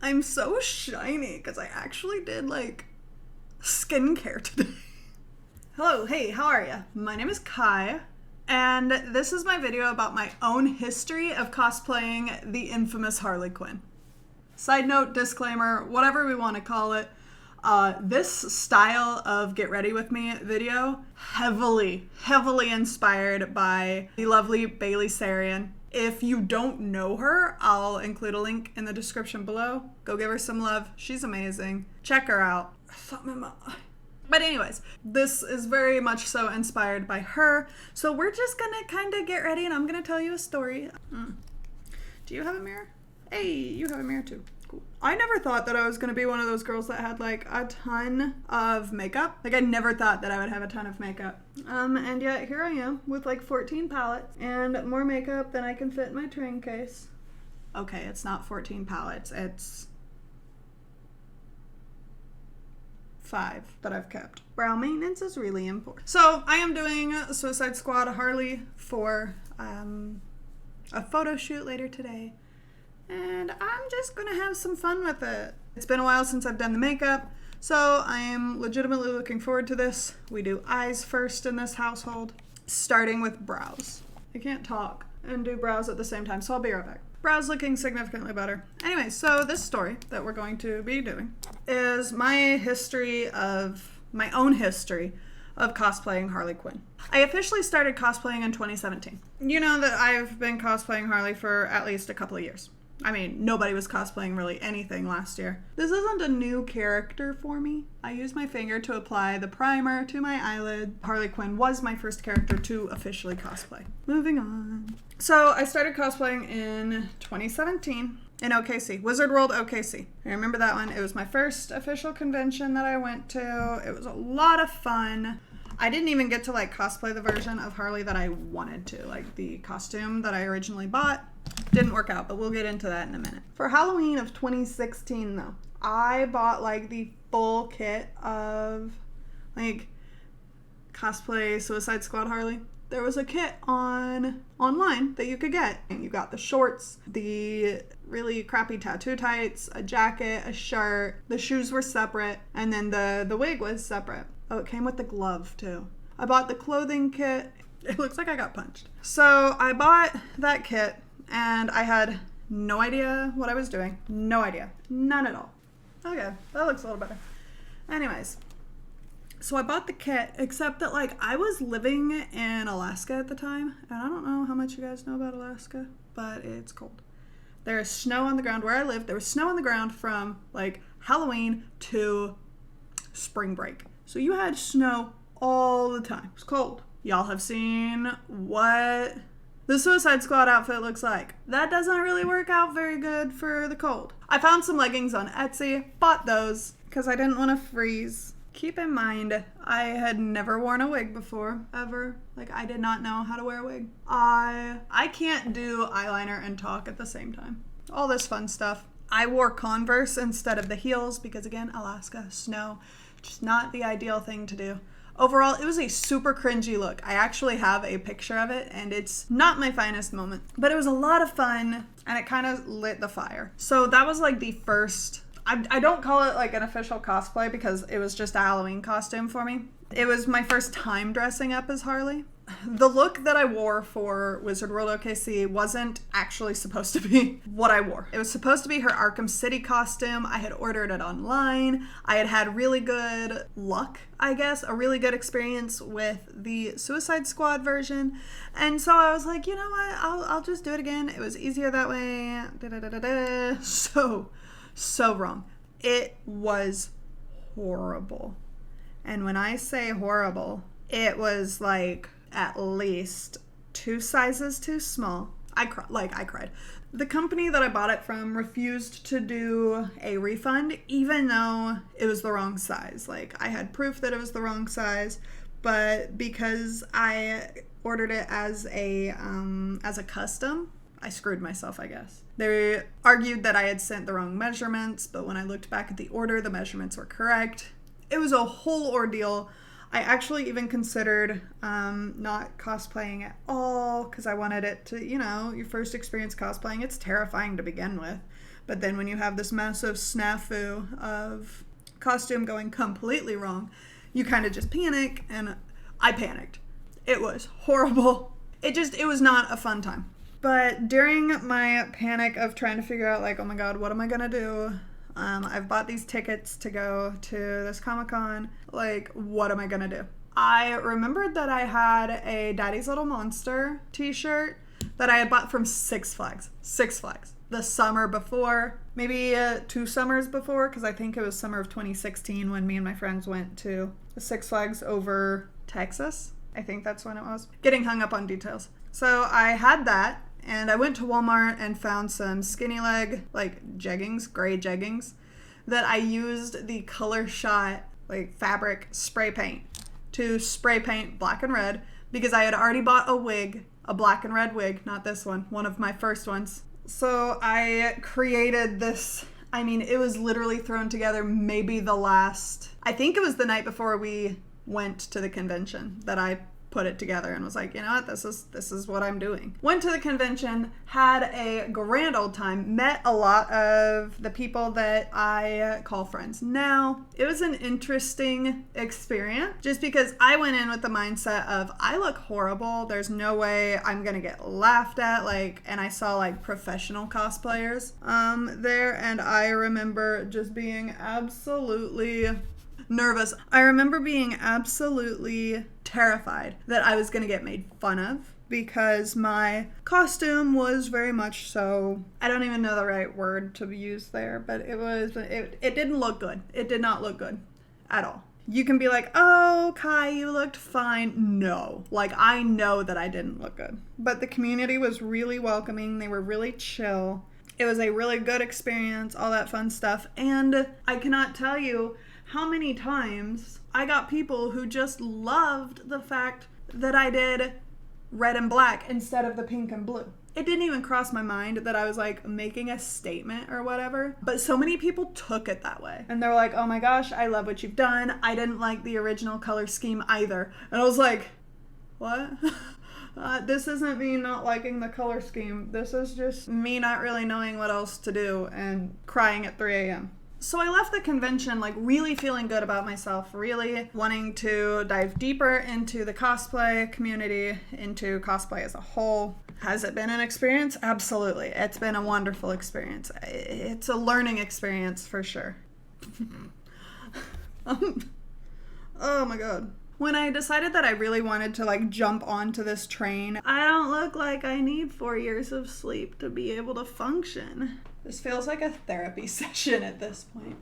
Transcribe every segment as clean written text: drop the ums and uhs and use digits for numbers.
I'm so shiny because I actually did like skincare today. Hello, hey, how are you? My name is Kai, and this is my video about my own history of cosplaying the infamous Harley Quinn. Side note, disclaimer, whatever we want to call it, this style of Get Ready With Me video, heavily inspired by the lovely Bailey Sarian. If you don't know her, I'll include a link in the description below. Go give her some love. She's amazing. Check her out. But anyways, this is very much so inspired by her. So we're just gonna kind of get ready and I'm gonna tell you a story. Do you have a mirror? Hey, you have a mirror too. Cool. I never thought that I was going to be one of those girls that had like a ton of makeup. Like I never thought that I would have a ton of makeup. And yet here I am with like 14 palettes and more makeup than I can fit in my train case. Okay, it's not 14 palettes. It's 5 that I've kept. Brow maintenance is really important. So I am doing Suicide Squad Harley for a photo shoot later today. And I'm just gonna have some fun with it. It's been a while since I've done the makeup, so I am legitimately looking forward to this. We do eyes first in this household, starting with brows. I can't talk and do brows at the same time, so I'll be right back. Brows looking significantly better. Anyway, so this story that we're going to be doing is my own history of cosplaying Harley Quinn. I officially started cosplaying in 2017. You know that I've been cosplaying Harley for at least a couple of years. I mean, nobody was cosplaying really anything last year. This isn't a new character for me. I used my finger to apply the primer to my eyelid. Harley Quinn was my first character to officially cosplay. Moving on. So I started cosplaying in 2017 in OKC, Wizard World OKC. I remember that one. It was my first official convention that I went to. It was a lot of fun. I didn't even get to like cosplay the version of Harley that I wanted to, like the costume that I originally bought. Didn't work out, but we'll get into that in a minute. For Halloween of 2016 though, I bought like the full kit of like cosplay Suicide Squad Harley. There was a kit online that you could get. And you got the shorts, the really crappy tattoo tights, a jacket, a shirt. The shoes were separate, and then the wig was separate. Oh, it came with the glove too. I bought the clothing kit. It looks like I got punched. So I bought that kit and I had no idea what I was doing. No idea. None at all. Okay, that looks a little better. Anyways, so I bought the kit, except that like I was living in Alaska at the time, and I don't know how much you guys know about Alaska, but it's cold. There is snow on the ground where I live. There was snow on the ground from like Halloween to spring break. So you had snow all the time. It was cold. Y'all have seen what the Suicide Squad outfit looks like. That doesn't really work out very good for the cold. I found some leggings on Etsy, bought those because I didn't want to freeze. Keep in mind, I had never worn a wig before, ever. Like, I did not know how to wear a wig. I can't do eyeliner and talk at the same time. All this fun stuff. I wore Converse instead of the heels because, again, Alaska, snow, just not the ideal thing to do. Overall, it was a super cringy look. I actually have a picture of it, and it's not my finest moment. But it was a lot of fun, and it kind of lit the fire. So that was like the first... I don't call it like an official cosplay because it was just a Halloween costume for me. It was my first time dressing up as Harley. The look that I wore for Wizard World OKC wasn't actually supposed to be what I wore. It was supposed to be her Arkham City costume. I had ordered it online. I had had really good luck, I guess, a really good experience with the Suicide Squad version. And so I was like, you know what, I'll just do it again. It was easier that way. So wrong. It was horrible. And when I say horrible, it was like at least 2 sizes too small. I cried. The company that I bought it from refused to do a refund, even though it was the wrong size. Like, I had proof that it was the wrong size, but because I ordered it as a custom, I screwed myself, I guess. They argued that I had sent the wrong measurements, but when I looked back at the order, the measurements were correct. It was a whole ordeal. I actually even considered not cosplaying at all because I wanted it to, you know, your first experience cosplaying, it's terrifying to begin with. But then when you have this massive snafu of costume going completely wrong, you kind of just panic, and I panicked. It was horrible. It was not a fun time. But during my panic of trying to figure out, like, oh my god, what am I gonna do? I've bought these tickets to go to this Comic-Con. Like, what am I gonna do? I remembered that I had a Daddy's Little Monster t-shirt that I had bought from Six Flags. Six Flags. The summer before, maybe 2 summers before, because I think it was summer of 2016 when me and my friends went to Six Flags over Texas. I think that's when it was. Getting hung up on details. So I had that, and I went to Walmart and found some skinny leg, like jeggings, gray jeggings, that I used the Color Shot, like fabric spray paint to spray paint black and red, because I had already bought a wig, a black and red wig, not this one of my first ones. So I created this, I mean, it was literally thrown together maybe I think it was the night before we went to the convention that I put it together and was like, you know what, this is what I'm doing. Went to the convention, had a grand old time, met a lot of the people that I call friends now. It was an interesting experience just because I went in with the mindset of, I look horrible, there's no way I'm gonna get laughed at, like, and I saw like professional cosplayers there, and I remember just being absolutely nervous. I remember being absolutely terrified that I was going to get made fun of because my costume was very much so, I don't even know the right word to use there, but it didn't look good. It did not look good at all. You can be like, oh, Kai, you looked fine. No, like, I know that I didn't look good. But the community was really welcoming. They were really chill. It was a really good experience, all that fun stuff. And I cannot tell you how many times I got people who just loved the fact that I did red and black instead of the pink and blue. It didn't even cross my mind that I was like making a statement or whatever, but so many people took it that way. And they're like, oh my gosh, I love what you've done. I didn't like the original color scheme either. And I was like, what? This isn't me not liking the color scheme. This is just me not really knowing what else to do and crying at 3 a.m. So I left the convention like really feeling good about myself, really wanting to dive deeper into the cosplay community, into cosplay as a whole. Has it been an experience? Absolutely. It's been a wonderful experience. It's a learning experience for sure. Oh my god. When I decided that I really wanted to like jump onto this train, I don't look like I need 4 years of sleep to be able to function. This feels like a therapy session at this point.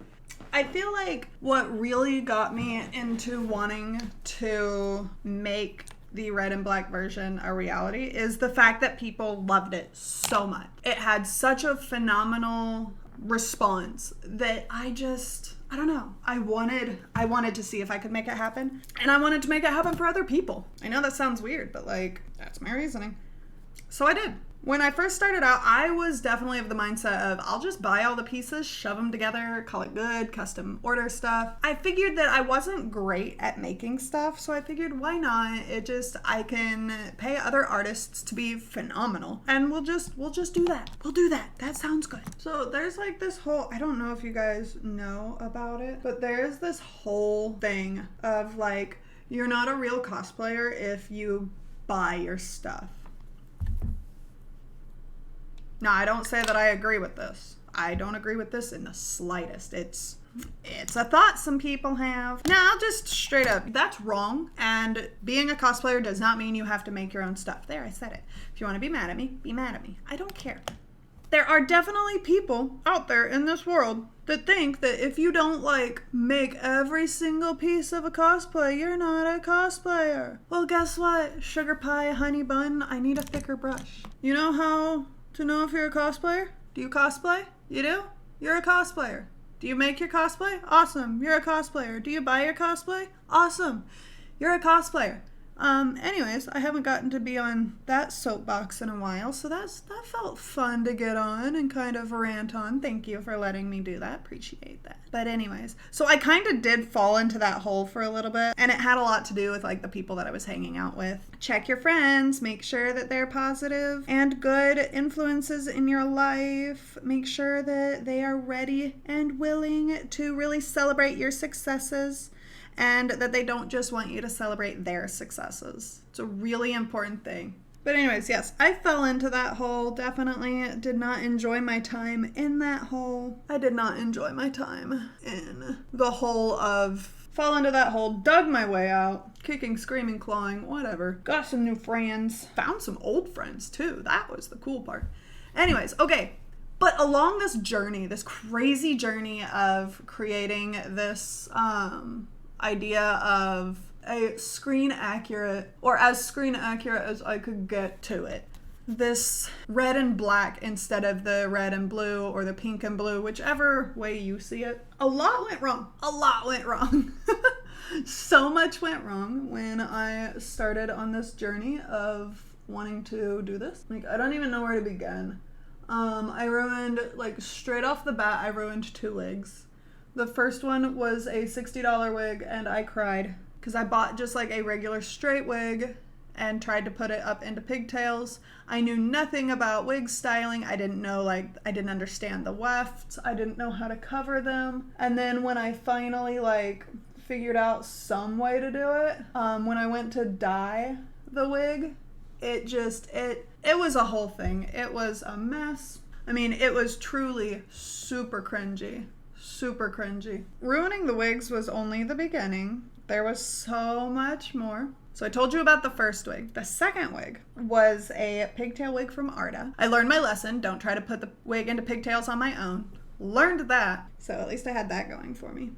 I feel like what really got me into wanting to make the red and black version a reality is the fact that people loved it so much. It had such a phenomenal response that I don't know. I wanted to see if I could make it happen. And I wanted to make it happen for other people. I know that sounds weird, but like, that's my reasoning. So I did. When I first started out, I was definitely of the mindset of, I'll just buy all the pieces, shove them together, call it good, custom order stuff. I figured that I wasn't great at making stuff, so I figured why not? I can pay other artists to be phenomenal, and we'll just do that. We'll do that. That sounds good. So there's like this whole, I don't know if you guys know about it, but there's this whole thing of like, you're not a real cosplayer if you buy your stuff. Now, I don't say that I agree with this. I don't agree with this in the slightest. It's a thought some people have. Now, just straight up, that's wrong. And being a cosplayer does not mean you have to make your own stuff. There, I said it. If you want to be mad at me, be mad at me. I don't care. There are definitely people out there in this world that think that if you don't like make every single piece of a cosplay, you're not a cosplayer. Well, guess what? Sugar pie, honey bun, I need a thicker brush. You know how to know if you're a cosplayer? Do you cosplay? You do? You're a cosplayer. Do you make your cosplay? Awesome. You're a cosplayer. Do you buy your cosplay? Awesome. You're a cosplayer. Anyways, I haven't gotten to be on that soapbox in a while, so that felt fun to get on and kind of rant on. Thank you for letting me do that. Appreciate that. But anyways, so I kind of did fall into that hole for a little bit, and it had a lot to do with like the people that I was hanging out with. Check your friends, make sure that they're positive and good influences in your life. Make sure that they are ready and willing to really celebrate your successes, and that they don't just want you to celebrate their successes. It's a really important thing. But anyways, yes, I fell into that hole. Definitely did not enjoy my time in that hole. I did not enjoy my time in the hole of fall into that hole, dug my way out, kicking, screaming, clawing, whatever. Got some new friends. Found some old friends too. That was the cool part. Anyways, okay. But along this journey, this crazy journey of creating this, idea of a screen accurate, or as screen accurate as I could get to it. This red and black instead of the red and blue or the pink and blue, whichever way you see it. A lot went wrong. A lot went wrong. So much went wrong when I started on this journey of wanting to do this. Like, I don't even know where to begin. I ruined, like, straight off the bat, I ruined 2 wigs. The first one was a $60 wig, and I cried because I bought just like a regular straight wig and tried to put it up into pigtails. I knew nothing about wig styling. I didn't know, I didn't understand the wefts. I didn't know how to cover them. And then when I finally figured out some way to do it, when I went to dye the wig, it was a whole thing. It was a mess. I mean, it was truly super cringy. Super cringy. Ruining the wigs was only the beginning. There was so much more. So I told you about the first wig. The second wig was a pigtail wig from Arda. I learned my lesson. Don't try to put the wig into pigtails on my own. Learned that. So at least I had that going for me.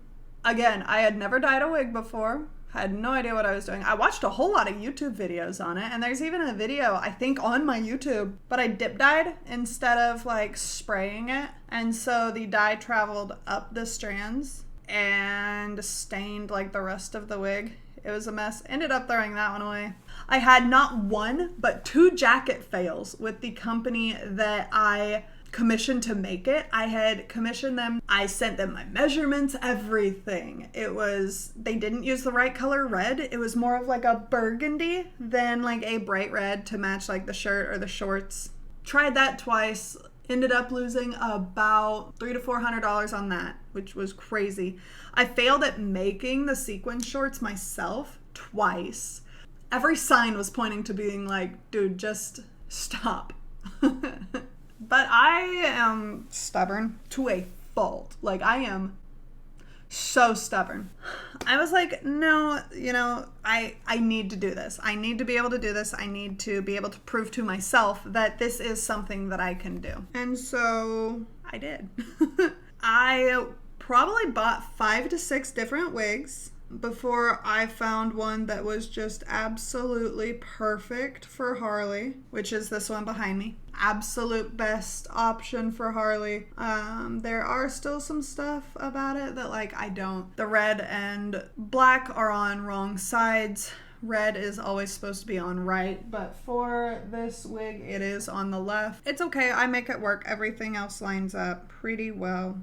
Again, I had never dyed a wig before. I had no idea what I was doing. I watched a whole lot of YouTube videos on it, and there's even a video, I think, on my YouTube, but I dip dyed instead of spraying it. And so the dye traveled up the strands and stained the rest of the wig. It was a mess. Ended up throwing that one away. I had not 1, but 2 jacket fails with the company that I commissioned to make it. I had commissioned them. I sent them my measurements, everything. They didn't use the right color red. It was more of a burgundy than a bright red to match the shirt or the shorts. Tried that twice. Ended up losing about $300 to $400 on that, which was crazy. I failed at making the sequin shorts myself twice. Every sign was pointing to being dude, just stop. But I am stubborn to a fault. I am so stubborn. I was no, I need to do this. I need to be able to do this. I need to be able to prove to myself that this is something that I can do. And so I did. I probably bought 5 to 6 different wigs before I found one that was just absolutely perfect for Harley, which is this one behind me. Absolute best option for Harley. There are still some stuff about it that I don't. The red and black are on wrong sides. Red is always supposed to be on right, but for this wig, it is on the left. It's okay, I make it work. Everything else lines up pretty well.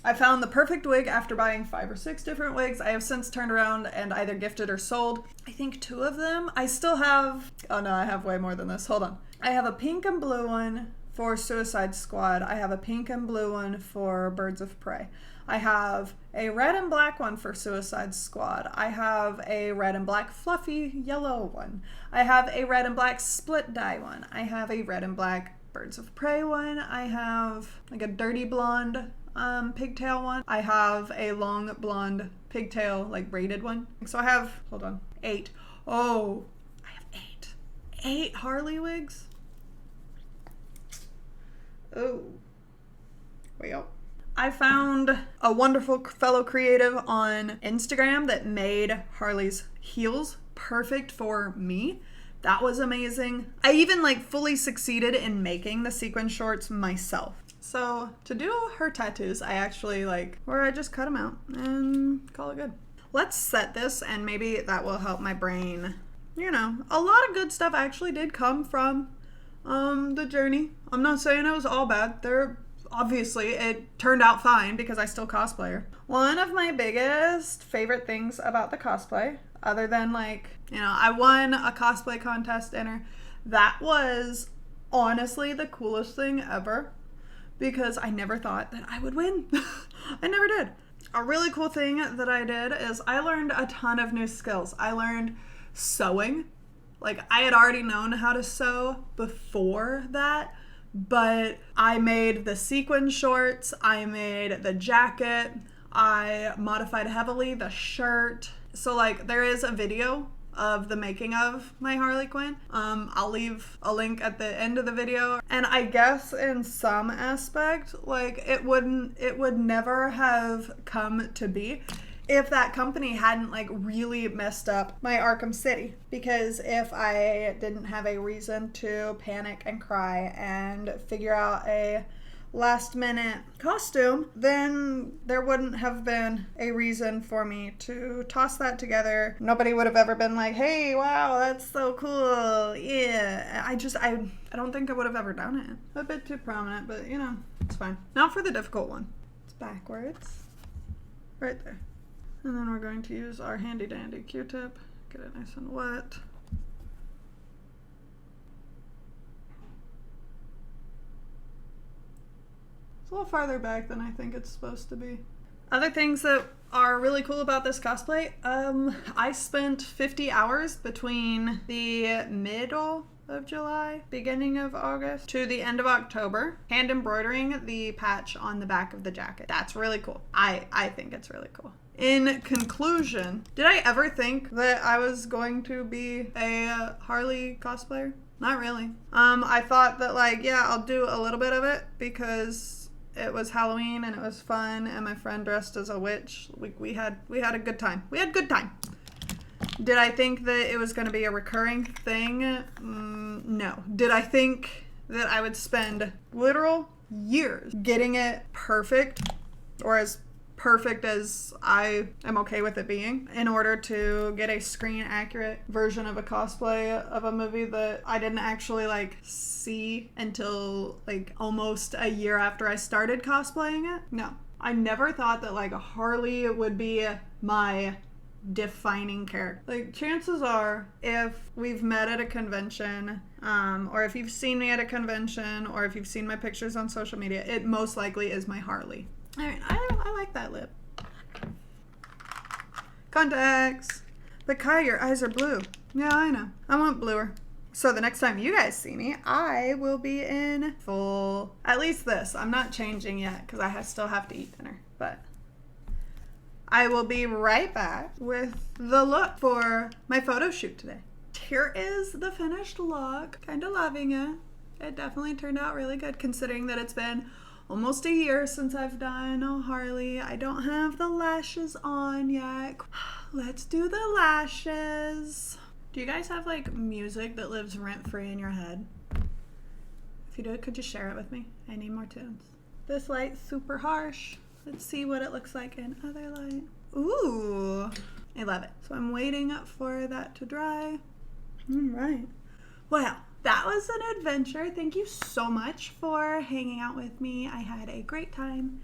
I found the perfect wig after buying 5 or 6 different wigs. I have since turned around and either gifted or sold, I think 2 of them. I still have, oh no, I have way more than this. Hold on. I have a pink and blue one for Suicide Squad. I have a pink and blue one for Birds of Prey. I have a red and black one for Suicide Squad. I have a red and black fluffy yellow one. I have a red and black split dye one. I have a red and black Birds of Prey one. I have a dirty blonde pigtail one. I have a long blonde pigtail braided one. So I have, hold on, 8. Oh, I have 8 Harley wigs. Oh, well, I found a wonderful fellow creative on Instagram that made Harley's heels perfect for me. That was amazing. I even fully succeeded in making the sequin shorts myself. So to do her tattoos, I actually where I just cut them out and call it good. Let's set this, and maybe that will help my brain you know, a lot of good stuff actually did come from the journey. I'm not saying it was all bad. Obviously it turned out fine because I still cosplayer. One of my biggest favorite things about the cosplay, other than like, you know, I won a cosplay contest dinner. That was honestly the coolest thing ever because I never thought that I would win. I never did. A really cool thing that I did is I learned a ton of new skills. I learned sewing. Like, I had already known how to sew before that, but I made the sequin shorts, I made the jacket, I modified heavily the shirt. So like, there is a video of the making of my Harley Quinn. I'll leave a link at the end of the video. And I guess in some aspect, like, it would never have come to be if that company hadn't like really messed up my Arkham City. Because if I didn't have a reason to panic and cry and figure out a last minute costume, then there wouldn't have been a reason for me to toss that together. Nobody would have ever been like, hey, wow, that's so cool. Yeah. I don't think I would have ever done it. A bit too prominent, but you know, it's fine. Now for the difficult one. It's backwards. Right there. And then we're going to use our handy dandy Q-tip. Get it nice and wet. A little farther back than I think it's supposed to be. Other things that are really cool about this cosplay, I spent 50 hours between the middle of July, beginning of August, to the end of October, hand embroidering the patch on the back of the jacket. That's really cool. I think it's really cool. In conclusion, did I ever think that I was going to be a Harley cosplayer? Not really. I thought that like, yeah, I'll do a little bit of it because it was Halloween and it was fun and my friend dressed as a witch. We had a good time. We had good time. Did I think that it was going to be a recurring thing? No. Did I think that I would spend literal years getting it perfect, or as perfect as I am okay with it being, in order to get a screen accurate version of a cosplay of a movie that I didn't actually like see until like almost a year after I started cosplaying it? No. I never thought that like a Harley would be my defining character. Like, chances are, if we've met at a convention, or if you've seen me at a convention, or if you've seen my pictures on social media, it most likely is my Harley. Alright, I like that lip. Contacts. But Kai, your eyes are blue. Yeah, I know. I want bluer. So the next time you guys see me, I will be in full, at least this. I'm not changing yet because I still have to eat dinner. But I will be right back with the look for my photo shoot today. Here is the finished look. Kind of loving it. It definitely turned out really good considering that it's been almost a year since I've done a Harley. I don't have the lashes on yet. Let's do the lashes. Do you guys have like music that lives rent-free in your head? If you do, could you share it with me? I need more tunes. This light's super harsh. Let's see what it looks like in other light. Ooh, I love it. So I'm waiting for that to dry. All right. Well, that was an adventure. Thank you so much for hanging out with me. I had a great time.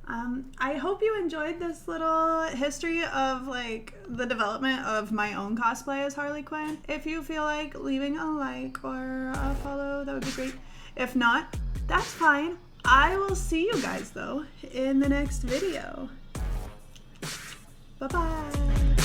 I hope you enjoyed this little history of like the development of my own cosplay as Harley Quinn. If you feel like leaving a like or a follow, that would be great. If not, that's fine. I will see you guys though in the next video. Bye-bye.